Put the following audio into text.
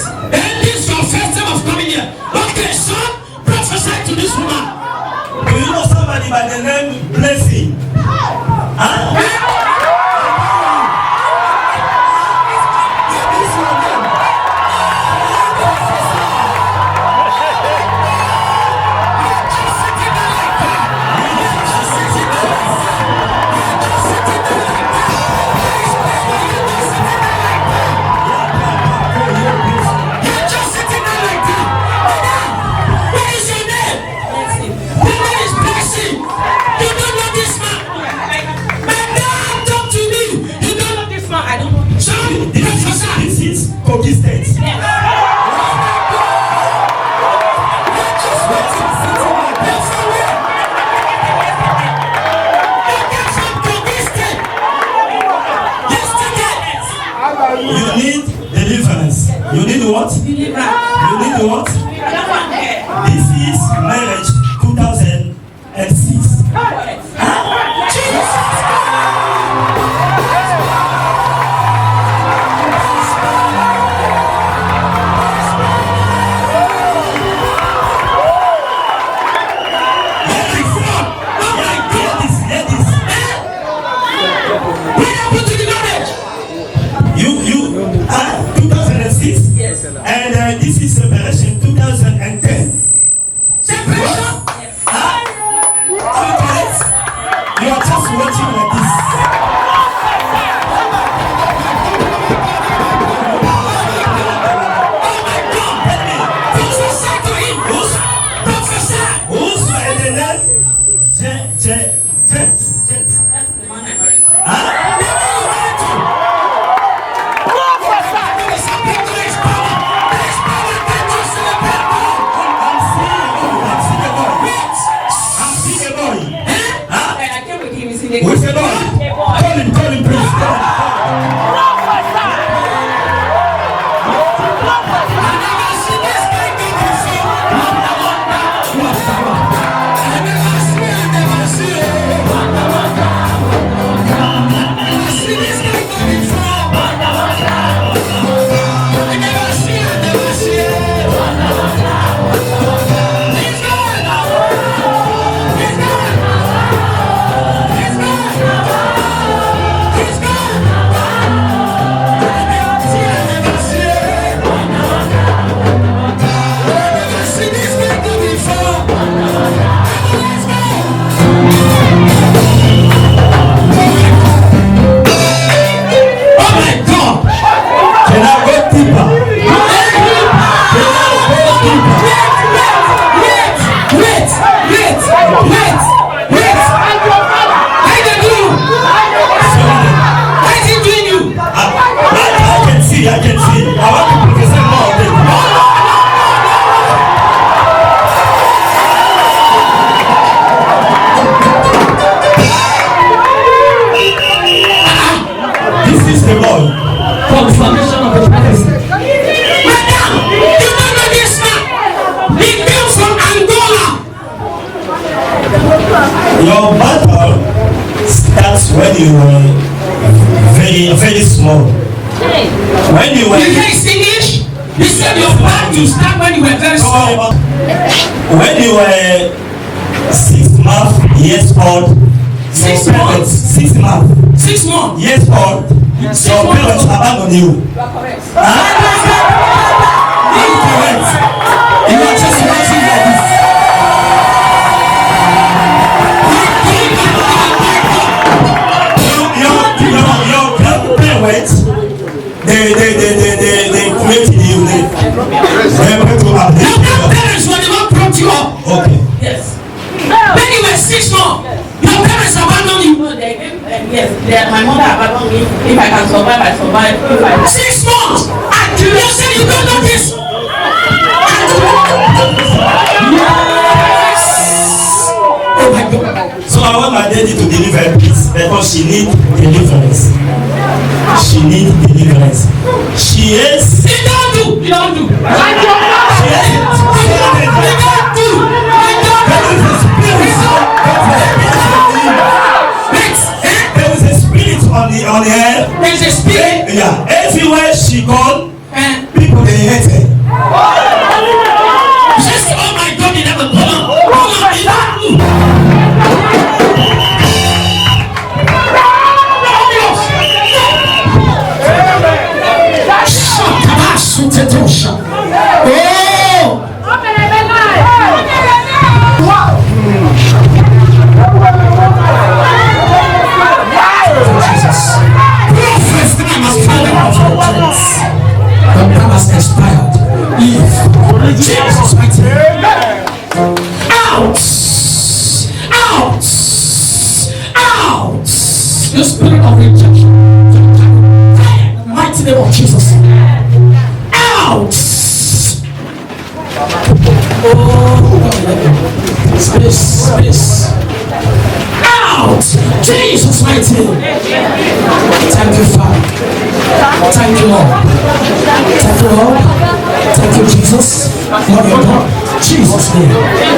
And this is your first time of coming here. Okay, son, prophesy to this woman. Do you know somebody by the name Blessing? Huh? You need what? You need what? This is marriage 2006. And this is separation 2010. Separation? Yes. You are just watching like this. Oh my God! Prophesy to him. Prophesy. Who's the name? James. That's the one I heard. Where's the boy? Call him, please. I can see. I want to prophesy more of it. This is the Lord. Confirmation of the prophecy. Madam, you don't know this man. He came from Angola. Your battle starts when you were very small. When you were... You hear his English? He said your battle started when you were very small. When you were 6 months, years old. 6 months? 6 months. 6 months? Years old. Your parents abandoned you. You are correct. Incorrect. You are just watching like this. Your grandparents, they created you. They grandparents were the one brought you up. Okay. Yes. When you were 6 months, your parents abandoned you. Yes, my mother abandoned me. If I can survive, I survive. 6 months! And you say you don't know this? Yes! Oh my God. So I want my daddy to deliver peace because she needs deliverance. She needs deliverance. She is. You don't do. You don't do. She is. You don't do. There is a spirit on the air. There is a spirit. Yeah. Everywhere she goes, people they hate her. has expired. Leave. Jesus mighty name. Out! Out! Out! You spirit of rejection. In the mighty name of Jesus. Out! Oh, space. Out! Jesus mighty name. Thank you, Father. Thank you, Lord. Thank you, Lord. Thank you, Jesus. Lord, your God. Jesus' name.